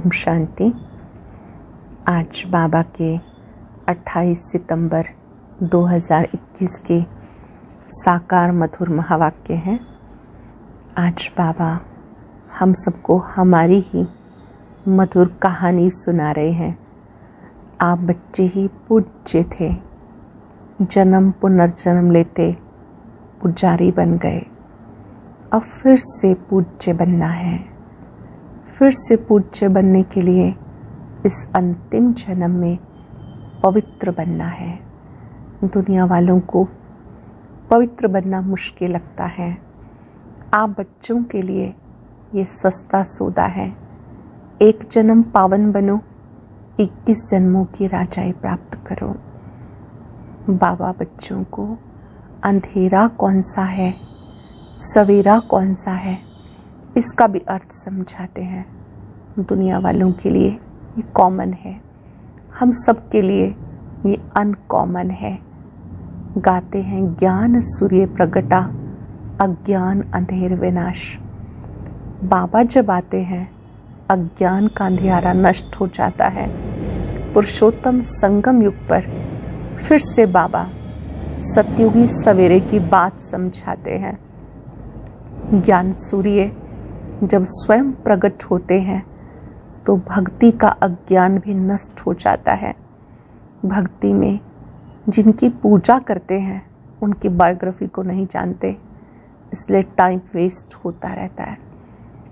ओम शांति। आज बाबा के 28 सितंबर 2021 के साकार मधुर महावाक्य हैं। आज बाबा हम सबको हमारी ही मधुर कहानी सुना रहे हैं। आप बच्चे ही पूज्य थे, जन्म पुनर्जन्म लेते पुजारी बन गए। अब फिर से पूज्य बनना है। फिर से पूज्य बनने के लिए इस अंतिम जन्म में पवित्र बनना है। दुनिया वालों को पवित्र बनना मुश्किल लगता है। आप बच्चों के लिए ये सस्ता सौदा है। एक जन्म पावन बनो, 21 जन्मों की राजाई प्राप्त करो। बाबा बच्चों को अंधेरा कौन सा है, सवेरा कौन सा है, इसका भी अर्थ समझाते हैं। दुनिया वालों के लिए ये कॉमन है, हम सब के लिए ये अनकॉमन है। गाते हैं ज्ञान सूर्य प्रगटा, अज्ञान अंधेर विनाश। बाबा जब आते हैं अज्ञान का अंधियारा नष्ट हो जाता है। पुरुषोत्तम संगम युग पर फिर से बाबा सतयुगी सवेरे की बात समझाते हैं। ज्ञान सूर्य जब स्वयं प्रकट होते हैं तो भक्ति का अज्ञान भी नष्ट हो जाता है। भक्ति में जिनकी पूजा करते हैं उनकी बायोग्राफी को नहीं जानते, इसलिए टाइम वेस्ट होता रहता है।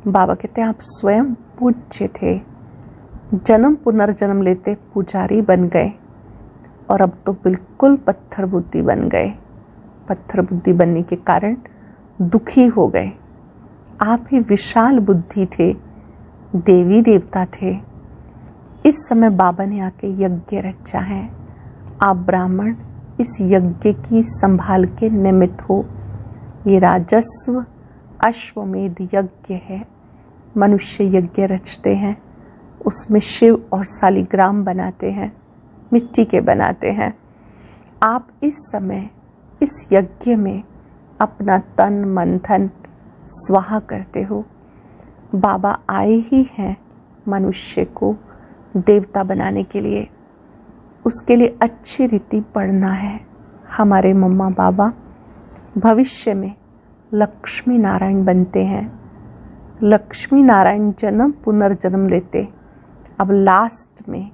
बाबा कहते हैं आप स्वयं पूज्य थे, जन्म पुनर्जन्म लेते पुजारी बन गए और अब तो बिल्कुल पत्थर बुद्धि बन गए। पत्थर बुद्धि बनने के कारण दुखी हो गए। आप ही विशाल बुद्धि थे, देवी देवता थे। इस समय बाबा ने आके यज्ञ रचा है। आप ब्राह्मण इस यज्ञ की संभाल के निमित्त हो। ये राजस्व अश्वमेध यज्ञ है। मनुष्य यज्ञ रचते हैं, उसमें शिव और शालिग्राम बनाते हैं, मिट्टी के बनाते हैं। आप इस समय इस यज्ञ में अपना तन मन धन स्वाहा करते हो। बाबा आए ही हैं मनुष्य को देवता बनाने के लिए। उसके लिए अच्छी रीति पढ़ना है। हमारे मम्मा बाबा भविष्य में लक्ष्मी नारायण बनते हैं। लक्ष्मी नारायण जन्म पुनर्जन्म लेते, अब लास्ट में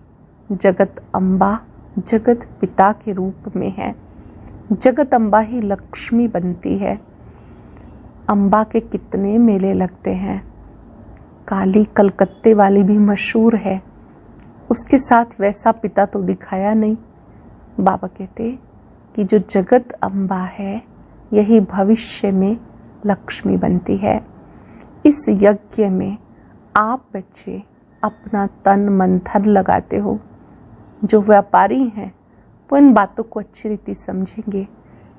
जगत अम्बा जगत पिता के रूप में है। जगत अम्बा ही लक्ष्मी बनती है। अम्बा के कितने मेले लगते हैं। काली कलकत्ते वाली भी मशहूर है, उसके साथ वैसा पिता तो दिखाया नहीं। बाबा कहते कि जो जगत अम्बा है यही भविष्य में लक्ष्मी बनती है। इस यज्ञ में आप बच्चे अपना तन मन धन लगाते हो। जो व्यापारी हैं वो इन बातों को अच्छी रीति समझेंगे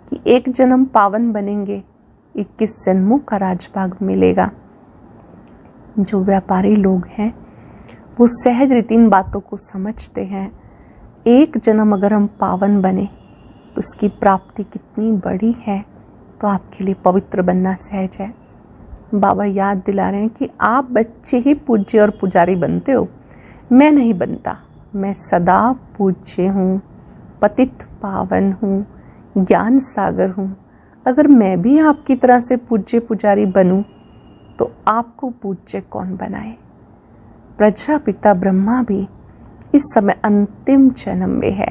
कि एक जन्म पावन बनेंगे, 21 जन्मों का राजभाग मिलेगा। जो व्यापारी लोग हैं वो सहज रीति इन बातों को समझते हैं। एक जन्म अगर हम पावन बने तो उसकी प्राप्ति कितनी बड़ी है, तो आपके लिए पवित्र बनना सहज है। बाबा याद दिला रहे हैं कि आप बच्चे ही पूज्य और पुजारी बनते हो, मैं नहीं बनता। मैं सदा पूज्य हूँ, पतित पावन हूँ, ज्ञान सागर हूँ। अगर मैं भी आपकी तरह से पूज्य पुजारी बनूं तो आपको पूज्य कौन बनाए। प्रजापिता ब्रह्मा भी इस समय अंतिम जन्म में है।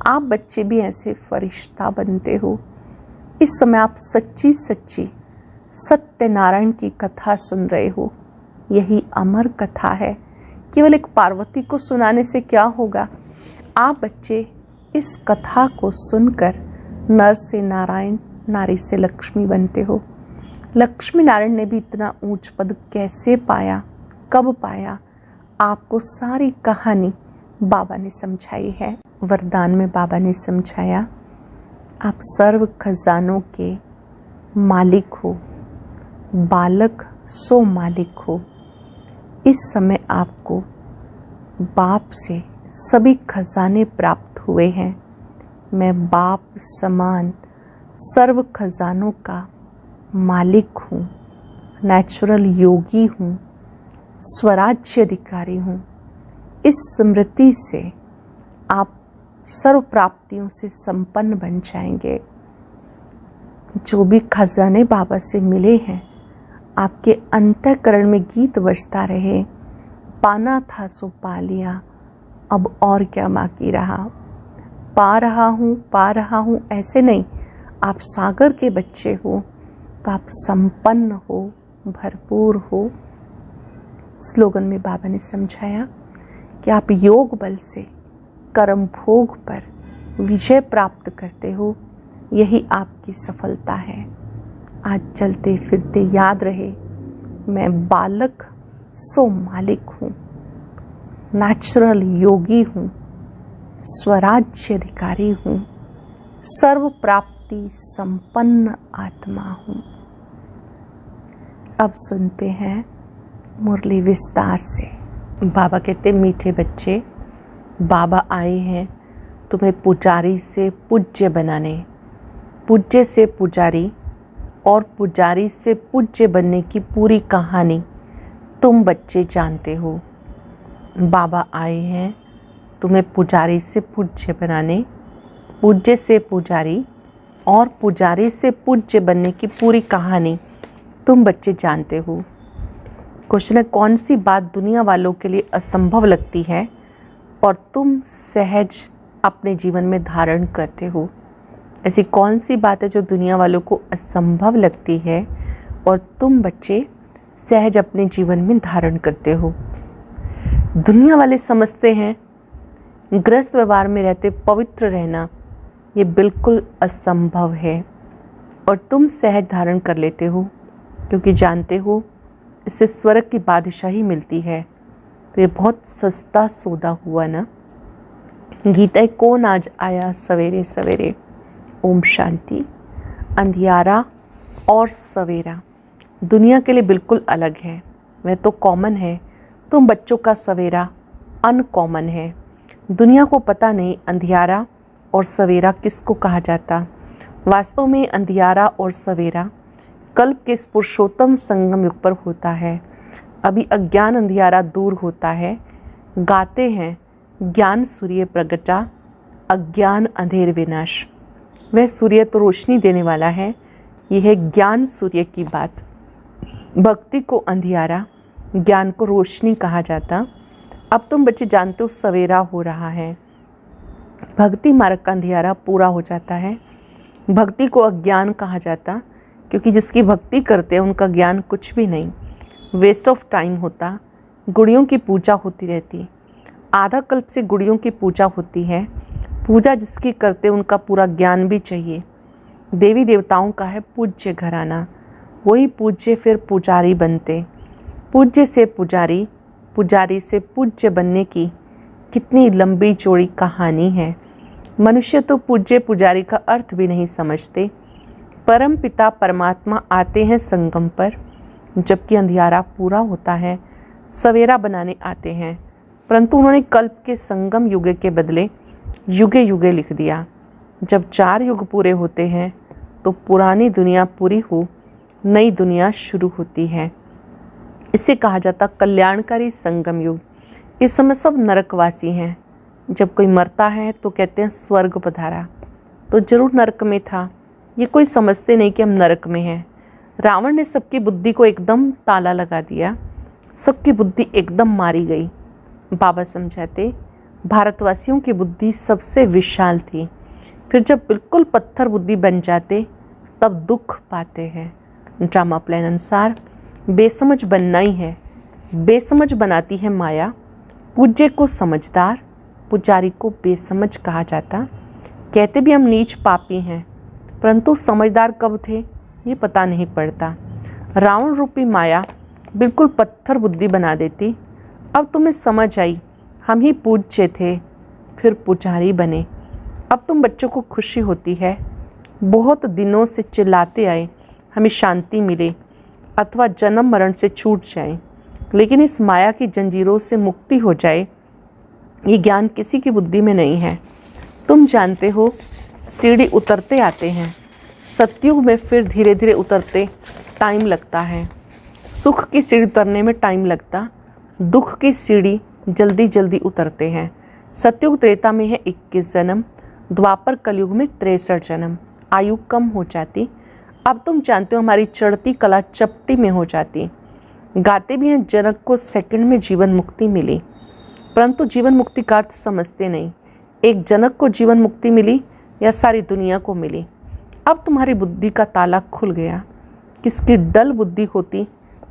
आप बच्चे भी ऐसे फरिश्ता बनते हो। इस समय आप सच्ची सच्ची सत्यनारायण की कथा सुन रहे हो। यही अमर कथा है। केवल एक पार्वती को सुनाने से क्या होगा। आप बच्चे इस कथा को सुनकर नर से नारायण, नारी से लक्ष्मी बनते हो। लक्ष्मी नारायण ने भी इतना ऊंच पद कैसे पाया, कब पाया, आपको सारी कहानी बाबा ने समझाई है। वरदान में बाबा ने समझाया आप सर्व खजानों के मालिक हो, बालक सो मालिक हो। इस समय आपको बाप से सभी खजाने प्राप्त हुए हैं। मैं बाप समान सर्व खजानों का मालिक हूँ, नेचुरल योगी हूँ। स्वराज्य अधिकारी हूँ। इस स्मृति से आप सर्व प्राप्तियों से संपन्न बन जाएंगे। जो भी खजाने बाबा से मिले हैं, आपके अंतःकरण में गीत बजता रहे, पाना था सो पा लिया, अब और क्या बाकी रहा। पा रहा हूँ ऐसे नहीं, आप सागर के बच्चे हो तो आप संपन्न हो, भरपूर हो। स्लोगन में बाबा ने समझाया कि आप योग बल से कर्म भोग पर विजय प्राप्त करते हो, यही आपकी सफलता है। आज चलते फिरते याद रहे, मैं बालक सो मालिक हूँ, नेचुरल योगी हूँ, स्वराज्य अधिकारी हूँ, सर्व प्राप्ति संपन्न आत्मा हूँ। अब सुनते हैं मुरली विस्तार से। बाबा कहते, मीठे बच्चे, बाबा आए हैं तुम्हें पुजारी से पूज्य बनाने, पूज्य से पुजारी और पुजारी से पूज्य बनने की पूरी कहानी तुम बच्चे जानते हो। बाबा आए हैं तुम्हें पुजारी से पूज्य बनाने, पूज्य से पुजारी और पुजारी से पूज्य बनने की पूरी कहानी तुम बच्चे जानते हो। क्वेश्चन है, कौन सी बात दुनिया वालों के लिए असंभव लगती है और तुम सहज अपने जीवन में धारण करते हो? ऐसी कौन सी बात है जो दुनिया वालों को असंभव लगती है और तुम बच्चे सहज अपने जीवन में धारण करते हो? दुनिया वाले समझते हैं गृहस्थ व्यवहार में रहते पवित्र रहना ये बिल्कुल असंभव है, और तुम सहज धारण कर लेते हो क्योंकि जानते हो इससे स्वर्ग की बादशाही मिलती है। तो ये बहुत सस्ता सौदा हुआ ना। गीता, कौन आज आया सवेरे सवेरे? ओम शांति। अंधियारा और सवेरा दुनिया के लिए बिल्कुल अलग है, वह तो कॉमन है। तुम बच्चों का सवेरा अनकॉमन है। दुनिया को पता नहीं अंधियारा और सवेरा किसको कहा जाता। वास्तव में अंधियारा और सवेरा कल्प के इस पुरुषोत्तम संगम युग पर होता है। अभी अज्ञान अंधियारा दूर होता है। गाते हैं ज्ञान सूर्य प्रगटा, अज्ञान अंधेर विनाश। वह सूर्य तो रोशनी देने वाला है, यह है ज्ञान सूर्य की बात। भक्ति को अंधियारा, ज्ञान को रोशनी कहा जाता। अब तुम बच्चे जानते हो सवेरा हो रहा है। भक्ति मार्ग का अंधियारा पूरा हो जाता है। भक्ति को अज्ञान कहा जाता क्योंकि जिसकी भक्ति करते हैं उनका ज्ञान कुछ भी नहीं, वेस्ट ऑफ टाइम होता। गुड़ियों की पूजा होती रहती, आधा कल्प से गुड़ियों की पूजा होती है। पूजा जिसकी करते उनका पूरा ज्ञान भी चाहिए। देवी देवताओं का है पूज्य घराना, वही पूज्य फिर पुजारी बनते। पूज्य से पुजारी, पुजारी से पूज्य बनने की कितनी लंबी चौड़ी कहानी है। मनुष्य तो पूज्य पुजारी का अर्थ भी नहीं समझते। परम पिता परमात्मा आते हैं संगम पर, जबकि अंधियारा पूरा होता है, सवेरा बनाने आते हैं। परंतु उन्होंने कल्प के संगम युग के बदले युगे युगे लिख दिया। जब 4 युग पूरे होते हैं तो पुरानी दुनिया पूरी हो, नई दुनिया शुरू होती है। इसे कहा जाता कल्याणकारी संगम युग। इस समय सब नरकवासी हैं। जब कोई मरता है तो कहते हैं स्वर्ग पधारा, तो जरूर नरक में था। ये कोई समझते नहीं कि हम नरक में हैं। रावण ने सबकी बुद्धि को एकदम ताला लगा दिया, सबकी बुद्धि एकदम मारी गई। बाबा समझाते भारतवासियों की बुद्धि सबसे विशाल थी। फिर जब बिल्कुल पत्थर बुद्धि बन जाते तब दुख पाते हैं। ड्रामा प्लान अनुसार बेसमझ बनना ही है। बेसमझ बनाती है माया। पूज्य को समझदार, पुजारी को बेसमझ कहा जाता। कहते भी हम नीच पापी हैं, परंतु समझदार कब थे ये पता नहीं पड़ता। रावण रूपी माया बिल्कुल पत्थर बुद्धि बना देती। अब तुम्हें समझ आई हम ही पूज्य थे, फिर पुजारी बने। अब तुम बच्चों को खुशी होती है। बहुत दिनों से चिल्लाते आए हमें शांति मिले अथवा जन्म मरण से छूट जाए, लेकिन इस माया की जंजीरों से मुक्ति हो जाए, ये ज्ञान किसी की बुद्धि में नहीं है। तुम जानते हो सीढ़ी उतरते आते हैं। सतयुग में फिर धीरे धीरे उतरते टाइम लगता है। सुख की सीढ़ी उतरने में टाइम लगता, दुख की सीढ़ी जल्दी जल्दी उतरते हैं। सतयुग त्रेता में है 21 जन्म, द्वापर कलयुग में 63 जन्म। आयु कम हो जाती। अब तुम जानते हो हमारी चढ़ती कला चपटी में हो जाती। गाते भी हैं जनक को सेकंड में जीवन मुक्ति मिली, परंतु जीवन मुक्ति का अर्थ समझते नहीं। एक जनक को जीवन मुक्ति मिली या सारी दुनिया को मिली। अब तुम्हारी बुद्धि का ताला खुल गया। किसकी डल बुद्धि होती,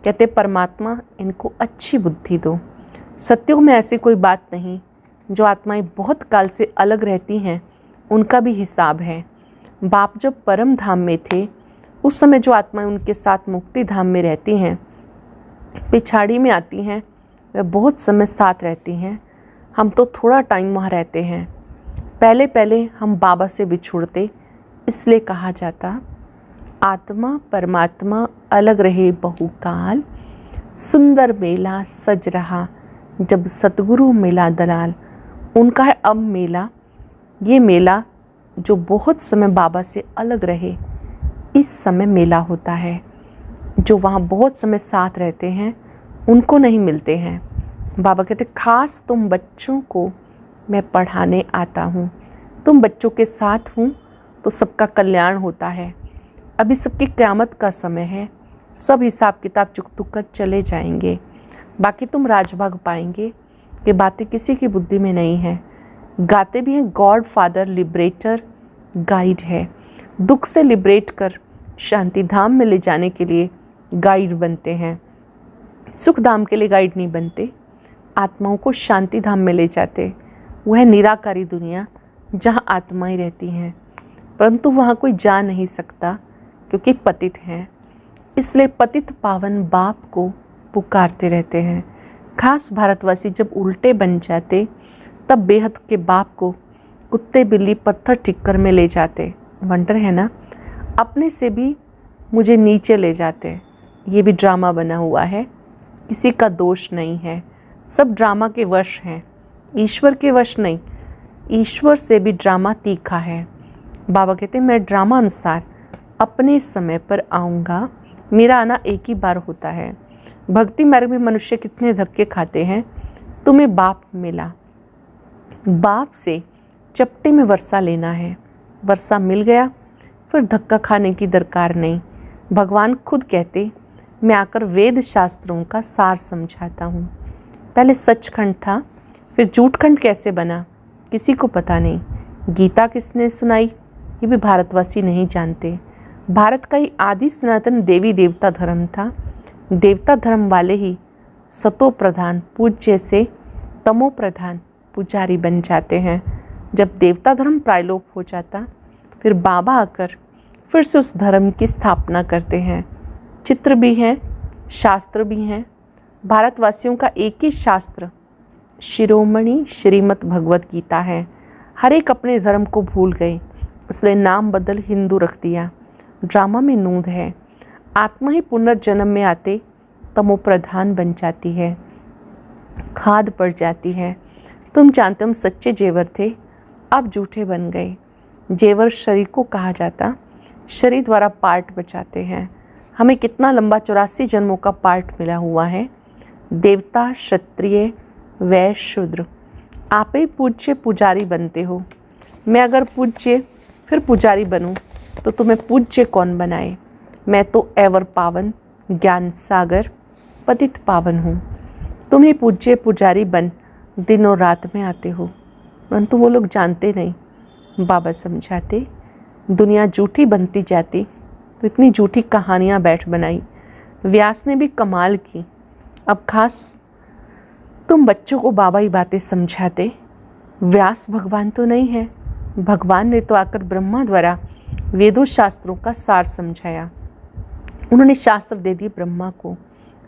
कहते परमात्मा इनको अच्छी बुद्धि दो। सतयुग में ऐसी कोई बात नहीं। जो आत्माएं बहुत काल से अलग रहती हैं उनका भी हिसाब है। बाप जब परम धाम में थे उस समय जो आत्माएं उनके साथ मुक्ति धाम में रहती हैं, पिछाड़ी में आती हैं, वे बहुत समय साथ रहती हैं। हम तो थोड़ा टाइम वहाँ रहते हैं। पहले पहले हम बाबा से बिछुड़ते, इसलिए कहा जाता आत्मा परमात्मा अलग रहे बहुकाल, सुंदर मेला सज रहा जब सतगुरु मिला दलाल। उनका है अब मेला, ये मेला जो बहुत समय बाबा से अलग रहे, इस समय मेला होता है। जो वहाँ बहुत समय साथ रहते हैं उनको नहीं मिलते हैं। बाबा कहते खास तुम बच्चों को मैं पढ़ाने आता हूँ। तुम बच्चों के साथ हूँ तो सबका कल्याण होता है। अभी सबकी क़यामत का समय है, सब हिसाब किताब चुक कर चले जाएंगे। बाकी तुम राजभाग पाएंगे। ये बातें किसी की बुद्धि में नहीं है। गाते भी हैं गॉड फादर लिबरेटर गाइड है। दुख से लिबरेट कर शांति धाम में ले जाने के लिए गाइड बनते हैं। सुख धाम के लिए गाइड नहीं बनते, आत्माओं को शांति धाम में ले जाते। वह निराकारी दुनिया जहाँ आत्माएं रहती हैं, परंतु वहाँ कोई जा नहीं सकता क्योंकि पतित हैं। इसलिए पतित पावन बाप को पुकारते रहते हैं। खास भारतवासी जब उल्टे बन जाते तब बेहद के बाप को कुत्ते बिल्ली पत्थर टिक्कर में ले जाते। वंडर है ना, अपने से भी मुझे नीचे ले जाते। ये भी ड्रामा बना हुआ है, किसी का दोष नहीं है, सब ड्रामा के वश हैं, ईश्वर के वश नहीं। ईश्वर से भी ड्रामा तीखा है। बाबा कहते हैं मैं ड्रामा अनुसार अपने समय पर आऊँगा। मेरा आना एक ही बार होता है। भक्ति मार्ग में मनुष्य कितने धक्के खाते हैं। तुम्हें बाप मिला, बाप से चपटे में वर्षा लेना है। वर्षा मिल गया फिर धक्का खाने की दरकार नहीं। भगवान खुद कहते मैं आकर वेद शास्त्रों का सार समझाता हूँ। पहले सचखंड था, फिर झूठखंड कैसे बना किसी को पता नहीं। गीता किसने सुनाई ये भी भारतवासी नहीं जानते। भारत का ही आदि सनातन देवी देवता धर्म था। देवता धर्म वाले ही सतो प्रधान पूज्य से तमो प्रधान पुजारी बन जाते हैं। जब देवता धर्म प्रायलोप हो जाता फिर बाबा आकर फिर से उस धर्म की स्थापना करते हैं। चित्र भी हैं, शास्त्र भी हैं। भारतवासियों का एक ही शास्त्र शिरोमणि श्रीमद् भगवत गीता है। हर एक अपने धर्म को भूल गए, इसलिए नाम बदल हिंदू रख दिया। ड्रामा में नूंद है। आत्मा ही पुनर्जन्म में आते तमो प्रधान बन जाती है, खाद पड़ जाती है। तुम जानते हम सच्चे जेवर थे, अब झूठे बन गए। जेवर शरीर को कहा जाता, शरीर द्वारा पार्ट बचाते हैं। हमें कितना लंबा 84 जन्मों का पार्ट मिला हुआ है। देवता क्षत्रिय वैश्य शूद्र, आप ही पूज्य पुजारी बनते हो। मैं अगर पूज्य फिर पुजारी बनूं तो तुम्हें पूज्य कौन बनाए। मैं तो एवर पावन ज्ञान सागर पतित पावन हूँ। तुम ही पूज्य पुजारी बन दिनों रात में आते हो, परंतु वो लोग जानते नहीं। बाबा समझाते दुनिया झूठी बनती जाती तो इतनी झूठी कहानियाँ बैठ बनाई। व्यास ने भी कमाल की। अब खास तुम बच्चों को बाबा ही बातें समझाते। व्यास भगवान तो नहीं है, भगवान ने तो आकर ब्रह्मा द्वारा वेदों शास्त्रों का सार समझाया। उन्होंने शास्त्र दे दिए ब्रह्मा को।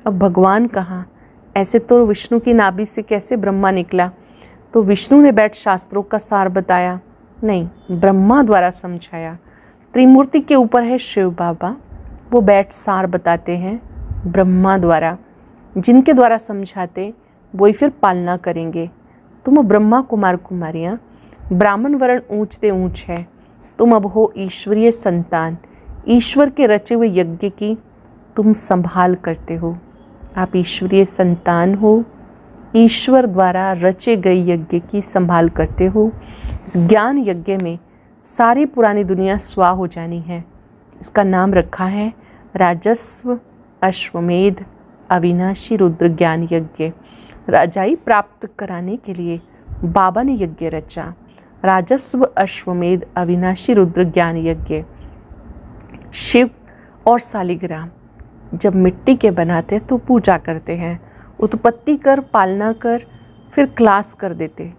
अब भगवान कहाँ? ऐसे तो विष्णु की नाभि से कैसे ब्रह्मा निकला? तो विष्णु ने बैठ शास्त्रों का सार बताया? नहीं, ब्रह्मा द्वारा समझाया। त्रिमूर्ति के ऊपर है शिव बाबा, वो बैठ सार बताते हैं ब्रह्मा द्वारा। जिनके द्वारा समझाते वही फिर पालना करेंगे। तुम ब्रह्मा कुमार कुमारियाँ, ब्राह्मण वर्ण ऊंच ते ऊंच है। तुम अब हो ईश्वरीय संतान, ईश्वर के रचे हुए यज्ञ की तुम संभाल करते हो। आप ईश्वरीय संतान हो, ईश्वर द्वारा रचे गए यज्ञ की संभाल करते हो। इस ज्ञान यज्ञ में सारी पुरानी दुनिया स्वाह हो जानी है। इसका नाम रखा है राजस्व अश्वमेध अविनाशी रुद्र ज्ञान यज्ञ। राजाई प्राप्त कराने के लिए बाबा ने यज्ञ रचा, राजस्व अश्वमेध अविनाशी रुद्र ज्ञान यज्ञ। शिव और सालिग्राम जब मिट्टी के बनाते तो पूजा करते हैं, उत्पत्ति कर, पालना कर, फिर क्लास कर देते।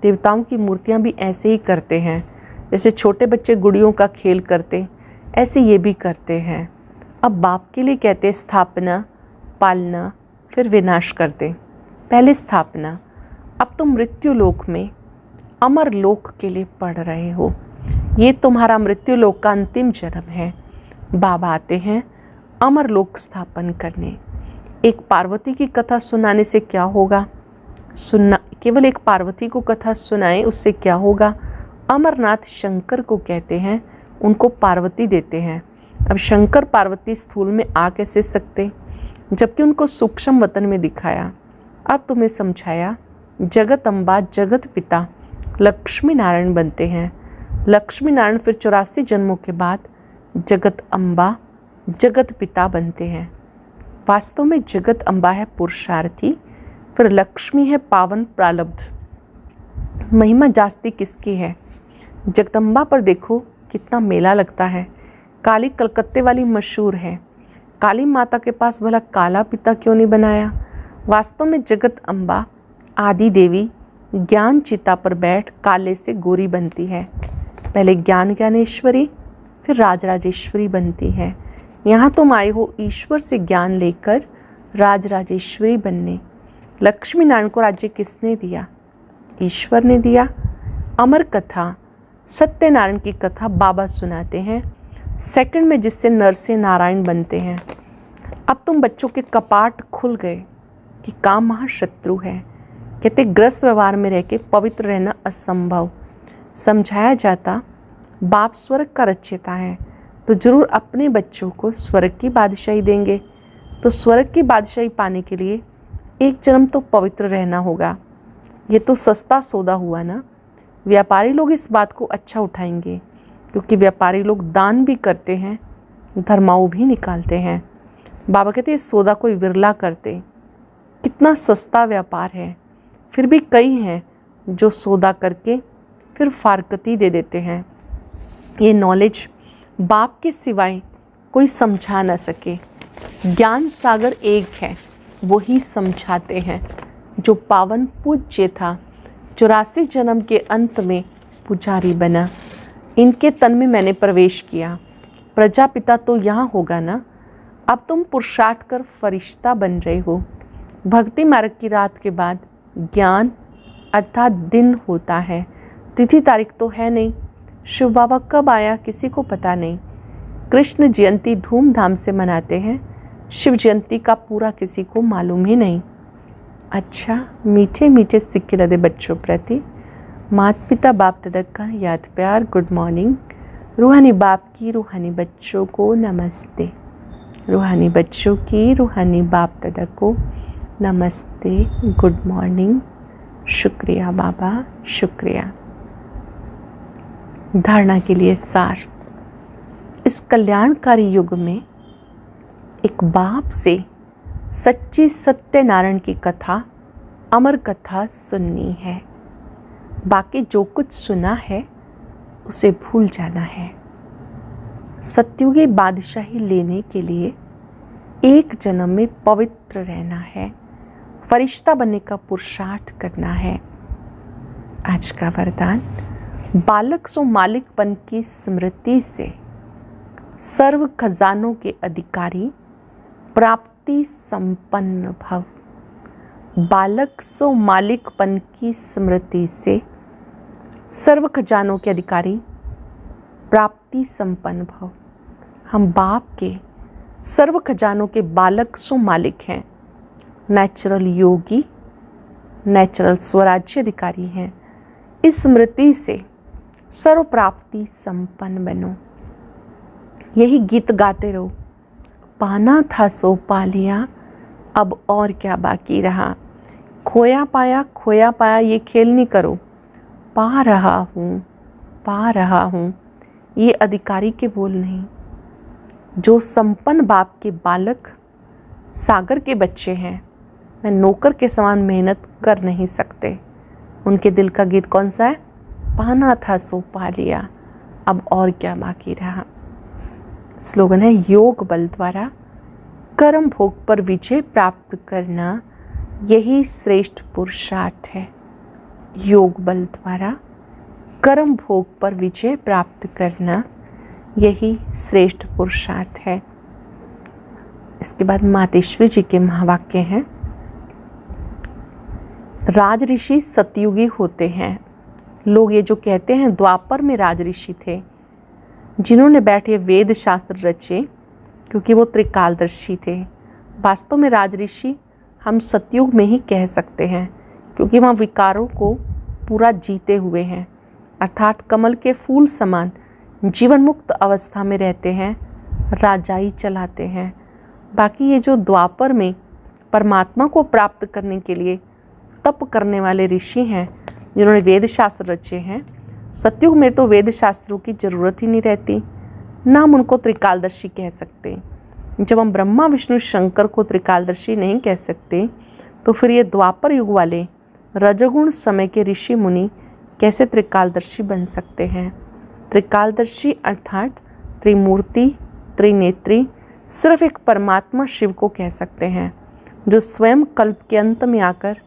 देवताओं की मूर्तियां भी ऐसे ही करते हैं, जैसे छोटे बच्चे गुड़ियों का खेल करते, ऐसे ये भी करते हैं। अब बाप के लिए कहते स्थापना, पालना, फिर विनाश करते। पहले स्थापना। अब तुम मृत्यु लोक में अमर लोक के लिए पढ़ रहे हो। ये तुम्हारा मृत्यु लोक का अंतिम जन्म है। बाबा आते हैं अमर लोक स्थापन करने। एक पार्वती की कथा सुनाने से क्या होगा? सुनना, केवल एक पार्वती को कथा सुनाए उससे क्या होगा? अमरनाथ शंकर को कहते हैं, उनको पार्वती देते हैं। अब शंकर पार्वती स्थूल में आ कैसे सकते, जबकि उनको सूक्ष्म वतन में दिखाया। अब तुम्हें समझाया जगत अम्बा जगत पिता लक्ष्मी नारायण बनते हैं। लक्ष्मी नारायण फिर 84 जन्मों के बाद जगत अम्बा जगत पिता बनते हैं। वास्तव में जगत अम्बा है पुरुषार्थी, फिर लक्ष्मी है पावन प्रारब्ध। महिमा जास्ती किसकी है? जगदम्बा पर देखो कितना मेला लगता है। काली कलकत्ते वाली मशहूर है। काली माता के पास भला काला पिता क्यों नहीं बनाया? वास्तव में जगत अम्बा आदि देवी ज्ञान चिता पर बैठ काले से गोरी बनती है। पहले ज्ञान ज्ञानेश्वरी, फिर राजराजेश्वरी बनती है। यहाँ तुम आए हो ईश्वर से ज्ञान लेकर राजराजेश्वरी बनने। लक्ष्मी नारायण को राज्य किसने दिया? ईश्वर ने दिया। अमर कथा सत्यनारायण की कथा बाबा सुनाते हैं सेकंड में, जिससे नर से नारायण बनते हैं। अब तुम बच्चों के कपाट खुल गए कि काम महाशत्रु है। कहते ग्रस्त व्यवहार में रह के पवित्र रहना असंभव। समझाया जाता बाप स्वर्ग का रचयिता है, तो जरूर अपने बच्चों को स्वर्ग की बादशाही देंगे। तो स्वर्ग की बादशाही पाने के लिए एक जन्म तो पवित्र रहना होगा। ये तो सस्ता सौदा हुआ ना। व्यापारी लोग इस बात को अच्छा उठाएंगे, क्योंकि व्यापारी लोग दान भी करते हैं, धर्माऊ भी निकालते हैं। बाबा कहते हैं सौदा कोई विरला करते। कितना सस्ता व्यापार है। फिर भी कई हैं जो सौदा करके फिर फारकती दे देते हैं। ये नॉलेज बाप के सिवाय कोई समझा ना सके। ज्ञान सागर एक है, वही समझाते हैं। जो पावन पूज्य था, 84 जन्म के अंत में पुजारी बना। इनके तन में मैंने प्रवेश किया। प्रजापिता तो यहाँ होगा ना। अब तुम पुरुषार्थ कर फरिश्ता बन रहे हो। भक्ति मार्ग की रात के बाद ज्ञान अर्थात दिन होता है। तिथि तारीख तो है नहीं। शिव बाबा कब आया किसी को पता नहीं। कृष्ण जयंती धूमधाम से मनाते हैं, शिव जयंती का पूरा किसी को मालूम ही नहीं। अच्छा, मीठे मीठे सिक्के लदे बच्चों प्रति माता पिता बाप दादा का याद प्यार गुड मॉर्निंग। रूहानी बाप की रूहानी बच्चों को नमस्ते। रूहानी बच्चों की रूहानी बाप दादा को नमस्ते, गुड मॉर्निंग। शुक्रिया बाबा, शुक्रिया। धारणा के लिए सार। इस कल्याणकारी युग में एक बाप से सच्ची सत्यनारायण की कथा, अमर कथा सुननी है। बाकी जो कुछ सुना है उसे भूल जाना है। सत्युगी बादशाही लेने के लिए एक जन्म में पवित्र रहना है, फरिश्ता बनने का पुरुषार्थ करना है। आज का वरदान, बालक सो मालिकपन की स्मृति से सर्व खजानों के अधिकारी प्राप्ति संपन्न भव। बालक सो मालिकपन की स्मृति से सर्व खजानों के अधिकारी प्राप्ति संपन्न भव। हम बाप के सर्व खजानों के बालक सो मालिक हैं। नेचुरल योगी, नेचुरल स्वराज्य अधिकारी हैं। इस स्मृति से सर्व प्राप्ति संपन्न बनो। यही गीत गाते रहो। पाना था सो पा लिया, अब और क्या बाकी रहा। खोया पाया ये खेल नहीं करो। पा रहा हूँ ये अधिकारी के बोल नहीं। जो संपन्न बाप के बालक सागर के बच्चे हैं, मैं नौकर के समान मेहनत कर नहीं सकते। उनके दिल का गीत कौन सा है? पाना था सो पा लिया, अब और क्या बाकी रहा। स्लोगन है, योग बल द्वारा कर्म भोग पर विजय प्राप्त करना यही श्रेष्ठ पुरुषार्थ है। योग बल द्वारा कर्म भोग पर विजय प्राप्त करना यही श्रेष्ठ पुरुषार्थ है। इसके बाद मातेश्वरी जी के महावाक्य हैं, राज ऋषि सतयुगी होते हैं। लोग ये जो कहते हैं द्वापर में राज ऋषि थे, जिन्होंने बैठे वेद शास्त्र रचे, क्योंकि वो त्रिकालदर्शी थे। वास्तव में राज ऋषि हम सतयुग में ही कह सकते हैं, क्योंकि वहाँ विकारों को पूरा जीते हुए हैं, अर्थात कमल के फूल समान जीवन मुक्त अवस्था में रहते हैं, राजाई चलाते हैं। बाकी ये जो द्वापर में परमात्मा को प्राप्त करने के लिए तप करने वाले ऋषि हैं, जिन्होंने वेद शास्त्र रचे हैं, सतयुग में तो वेद शास्त्रों की ज़रूरत ही नहीं रहती, ना हम उनको त्रिकालदर्शी कह सकते। जब हम ब्रह्मा विष्णु शंकर को त्रिकालदर्शी नहीं कह सकते, तो फिर ये द्वापर युग वाले रजगुण समय के ऋषि मुनि कैसे त्रिकालदर्शी बन सकते हैं। त्रिकालदर्शी अर्थात त्रिमूर्ति त्रिनेत्री सिर्फ एक परमात्मा शिव को कह सकते हैं, जो स्वयं कल्प के अंत में आकर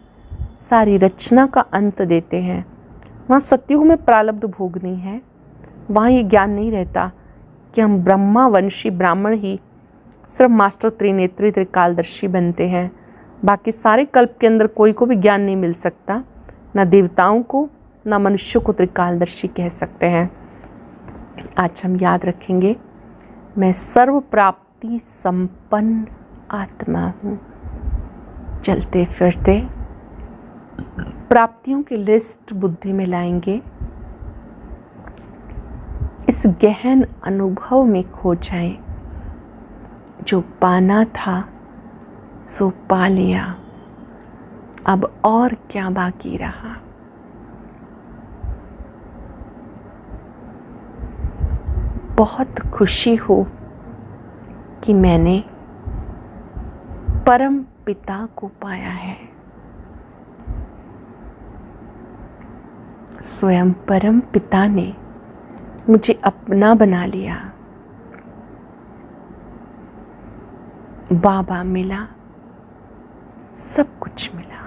सारी रचना का अंत देते हैं। वहाँ सतयुग में प्रारब्ध भोगनी है, वहाँ ये ज्ञान नहीं रहता कि हम ब्रह्मा वंशी ब्राह्मण ही सिर्फ मास्टर त्रिनेत्री त्रिकालदर्शी बनते हैं। बाकी सारे कल्प के अंदर कोई को भी ज्ञान नहीं मिल सकता, ना देवताओं को ना मनुष्य को त्रिकालदर्शी कह सकते हैं। आज हम याद रखेंगे, मैं सर्व प्राप्ति संपन्न आत्मा हूँ। चलते फिरते प्राप्तियों की लिस्ट बुद्धि में लाएंगे, इस गहन अनुभव में खो जाएं। जो पाना था सो पा लिया, अब और क्या बाकी रहा। बहुत खुशी हो कि मैंने परम पिता को पाया है। स्वयं परम पिता ने मुझे अपना बना लिया। बाबा मिला, सब कुछ मिला।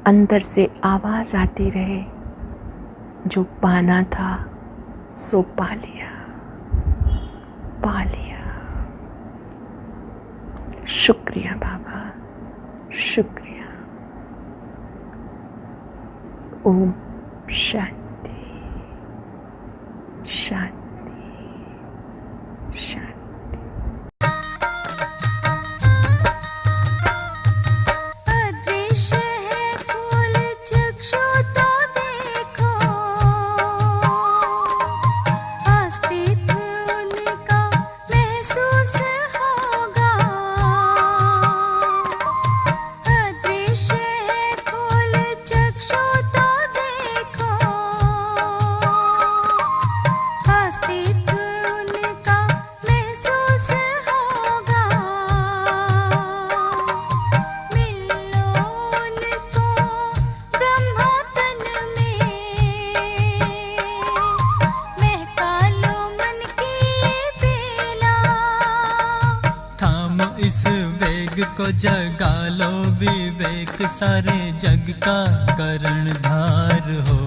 अंदर से आवाज आती रहे, जो पाना था सो पा लिया, पा लिया। शुक्रिया बाबा, शुक्रिया। ओम शांति शांति शांति। अदृश्य है फूल चक्षु तो देखो, अस्तित्व उनका महसूस होगा। अदृश्य है फूल चक्षु तो देखो, अस्तित्व उनका महसूस होगा। मिलो उनको ब्रह्मोतन में, महका लो मन की बेला। थाम इस वेग को जगा लो विवेक, सारे जग का करणधार हो।